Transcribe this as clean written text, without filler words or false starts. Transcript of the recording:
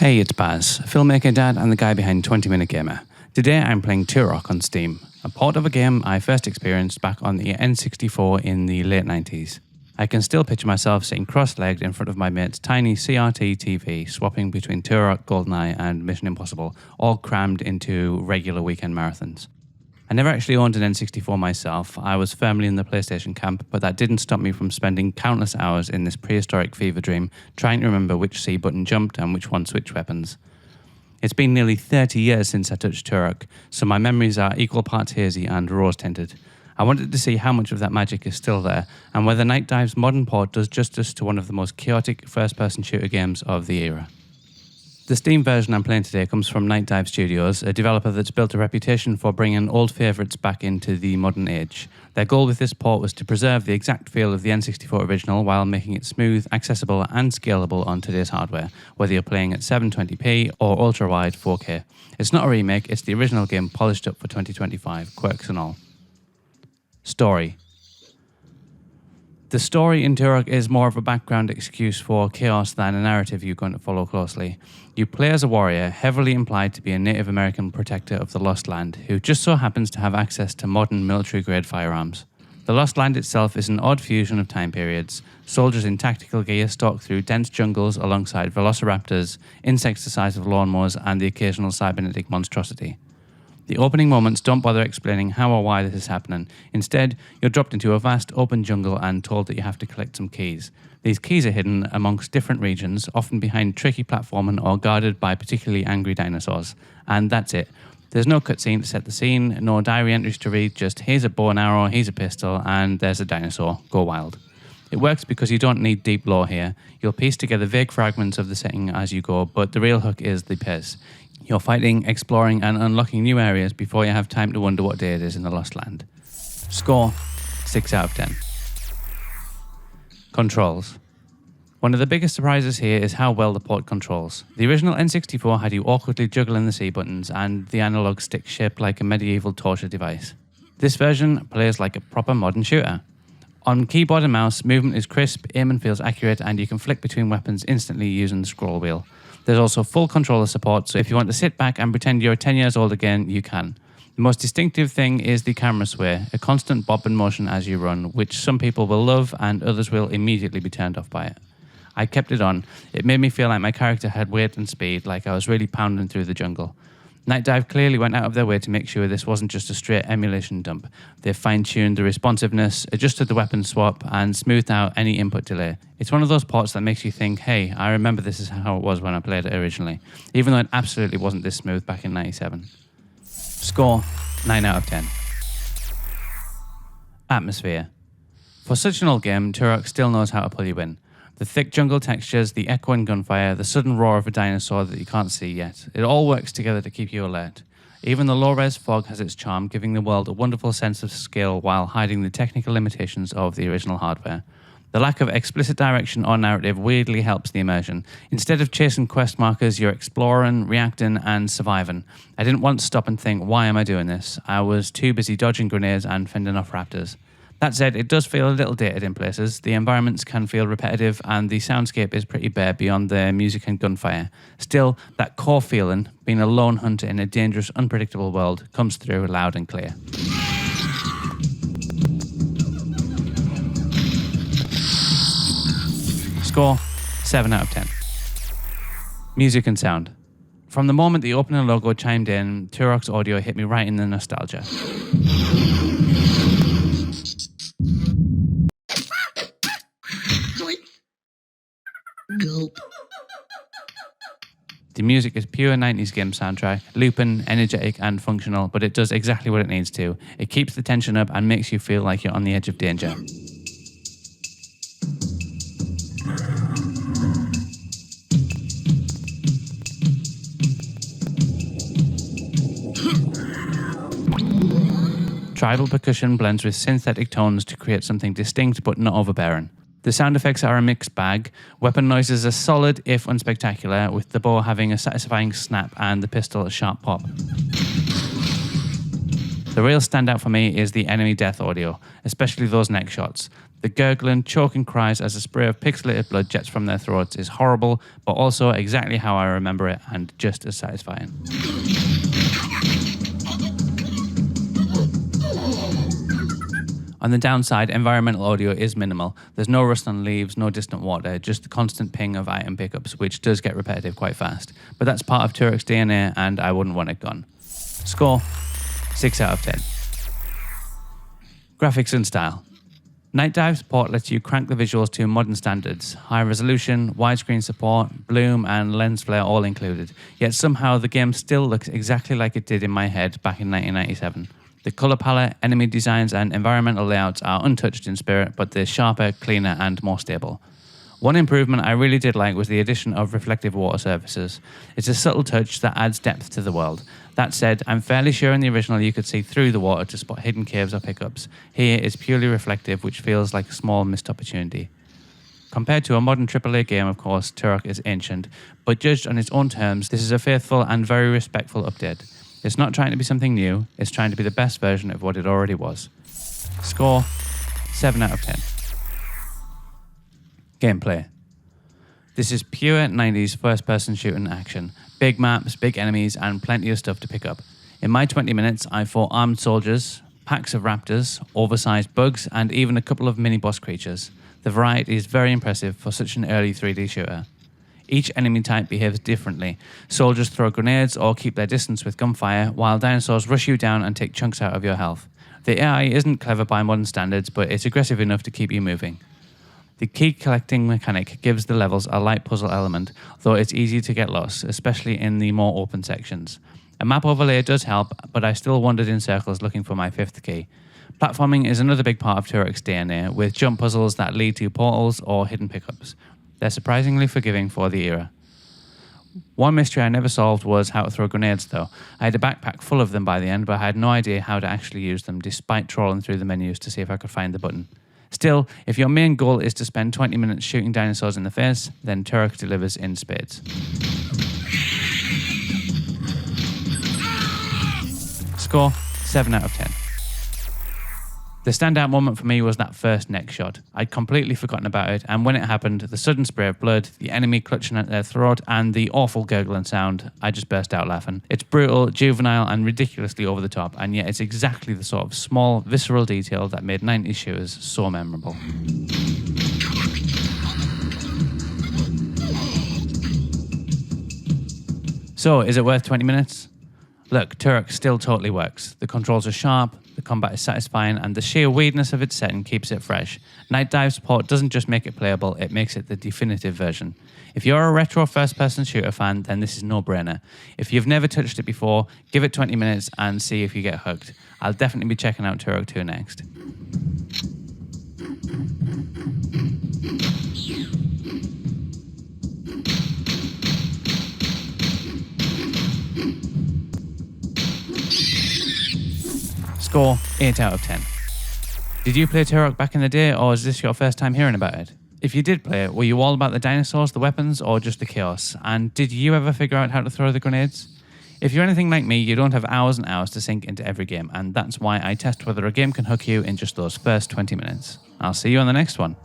Hey, it's Baz, filmmaker, dad, and the guy behind 20 Minute Gamer. Today I'm playing Turok on Steam, a port of a game I first experienced back on the N64 in the late 90s. I can still picture myself sitting cross-legged in front of my mate's tiny CRT TV, swapping between Turok, GoldenEye, and Mission Impossible, all crammed into regular weekend marathons. I never actually owned an N64 myself. I was firmly in the PlayStation camp, but that didn't stop me from spending countless hours in this prehistoric fever dream, trying to remember which C button jumped and which one switched weapons. It's been nearly 30 years since I touched Turok, so my memories are equal parts hazy and rose-tinted. I wanted to see how much of that magic is still there, and whether Nightdive's modern port does justice to one of the most chaotic first-person shooter games of the era. The Steam version I'm playing today comes from Nightdive Studios, a developer that's built a reputation for bringing old favourites back into the modern age. Their goal with this port was to preserve the exact feel of the N64 original while making it smooth, accessible and scalable on today's hardware, whether you're playing at 720p or ultra-wide 4K. It's not a remake, it's the original game polished up for 2025, quirks and all. Story. The story in Turok is more of a background excuse for chaos than a narrative you're going to follow closely. You play as a warrior, heavily implied to be a Native American protector of the Lost Land, who just so happens to have access to modern military-grade firearms. The Lost Land itself is an odd fusion of time periods. Soldiers in tactical gear stalk through dense jungles alongside velociraptors, insects the size of lawnmowers, and the occasional cybernetic monstrosity. The opening moments don't bother explaining how or why this is happening. Instead, you're dropped into a vast open jungle and told that you have to collect some keys. These keys are hidden amongst different regions, often behind tricky platforming or guarded by particularly angry dinosaurs. And that's it. There's no cutscene to set the scene, no diary entries to read, just here's a bow and arrow, here's a pistol, and there's a dinosaur. Go wild. It works because you don't need deep lore here. You'll piece together vague fragments of the setting as you go, but the real hook is the pace. You're fighting, exploring, and unlocking new areas before you have time to wonder what day it is in the Lost Land. Score, 6 out of 10. Controls. One of the biggest surprises here is how well the port controls. The original N64 had you awkwardly juggling the C buttons, and the analog stick shaped like a medieval torture device. This version plays like a proper modern shooter. On keyboard and mouse, movement is crisp, aiming feels accurate, and you can flick between weapons instantly using the scroll wheel. There's also full controller support, so if you want to sit back and pretend you're 10 years old again, you can. The most distinctive thing is the camera sway, a constant bob and motion as you run, which some people will love and others will immediately be turned off by it. I kept it on. It made me feel like my character had weight and speed, like I was really pounding through the jungle. Nightdive clearly went out of their way to make sure this wasn't just a straight emulation dump. They fine-tuned the responsiveness, adjusted the weapon swap, and smoothed out any input delay. It's one of those ports that makes you think, hey, I remember this is how it was when I played it originally, even though it absolutely wasn't this smooth back in '97. Score, 9 out of 10. Atmosphere. For such an old game, Turok still knows how to pull you in. The thick jungle textures, the echoing gunfire, the sudden roar of a dinosaur that you can't see yet. It all works together to keep you alert. Even the low-res fog has its charm, giving the world a wonderful sense of scale while hiding the technical limitations of the original hardware. The lack of explicit direction or narrative weirdly helps the immersion. Instead of chasing quest markers, you're exploring, reacting, and surviving. I didn't want to stop and think, why am I doing this? I was too busy dodging grenades and fending off raptors. That said, it does feel a little dated in places. The environments can feel repetitive and the soundscape is pretty bare beyond the music and gunfire. Still, that core feeling, being a lone hunter in a dangerous, unpredictable world, comes through loud and clear. Score, 7 out of 10. Music and sound. From the moment the opening logo chimed in, Turok's audio hit me right in the nostalgia. Gulp. The music is pure 90s game soundtrack, looping, energetic and functional, but it does exactly what it needs to. It keeps the tension up and makes you feel like you're on the edge of danger. Tribal percussion blends with synthetic tones to create something distinct but not overbearing. The sound effects are a mixed bag. Weapon noises are solid if unspectacular, with the bow having a satisfying snap and the pistol a sharp pop. The real standout for me is the enemy death audio, especially those neck shots. The gurgling, choking cries as a spray of pixelated blood jets from their throats is horrible, but also exactly how I remember it and just as satisfying. On the downside, environmental audio is minimal. There's no rust on leaves, no distant water, just the constant ping of item pickups, which does get repetitive quite fast. But that's part of Turok's DNA, and I wouldn't want it gone. Score, 6 out of 10. Graphics and style. Nightdive support lets you crank the visuals to modern standards, high resolution, widescreen support, bloom and lens flare all included, yet somehow the game still looks exactly like it did in my head back in 1997. The colour palette, enemy designs and environmental layouts are untouched in spirit, but they're sharper, cleaner and more stable. One improvement I really did like was the addition of reflective water surfaces. It's a subtle touch that adds depth to the world. That said, I'm fairly sure in the original you could see through the water to spot hidden caves or pickups. Here it's purely reflective, which feels like a small missed opportunity. Compared to a modern AAA game, of course, Turok is ancient, but judged on its own terms, this is a faithful and very respectful update. It's not trying to be something new, it's trying to be the best version of what it already was. Score, 7 out of 10. Gameplay. This is pure 90s first-person shooting action. Big maps, big enemies, and plenty of stuff to pick up. In my 20 minutes, I fought armed soldiers, packs of raptors, oversized bugs, and even a couple of mini-boss creatures. The variety is very impressive for such an early 3D shooter. Each enemy type behaves differently. Soldiers throw grenades or keep their distance with gunfire, while dinosaurs rush you down and take chunks out of your health. The AI isn't clever by modern standards, but it's aggressive enough to keep you moving. The key collecting mechanic gives the levels a light puzzle element, though it's easy to get lost, especially in the more open sections. A map overlay does help, but I still wandered in circles looking for my fifth key. Platforming is another big part of Turok's DNA, with jump puzzles that lead to portals or hidden pickups. They're surprisingly forgiving for the era. One mystery I never solved was how to throw grenades though. I had a backpack full of them by the end, but I had no idea how to actually use them, despite trawling through the menus to see if I could find the button. Still, if your main goal is to spend 20 minutes shooting dinosaurs in the face, then Turok delivers in spades. Score, 7 out of 10. The standout moment for me was that first neck shot. I'd completely forgotten about it, and when it happened, the sudden spray of blood, the enemy clutching at their throat, and the awful gurgling sound, I just burst out laughing. It's brutal, juvenile, and ridiculously over the top, and yet it's exactly the sort of small, visceral detail that made 90s shooters so memorable. So, is it worth 20 minutes? Look, Turok still totally works. The controls are sharp, the combat is satisfying, and the sheer weirdness of its setting keeps it fresh. Nightdive support doesn't just make it playable, it makes it the definitive version. If you're a retro first-person shooter fan, then this is no-brainer. If you've never touched it before, give it 20 minutes and see if you get hooked. I'll definitely be checking out Turok 2 next. Score, 8 out of 10. Did you play Turok back in the day, or is this your first time hearing about it? If you did play it, were you all about the dinosaurs, the weapons, or just the chaos? And did you ever figure out how to throw the grenades? If you're anything like me, you don't have hours and hours to sink into every game, and that's why I test whether a game can hook you in just those first 20 minutes. I'll see you on the next one.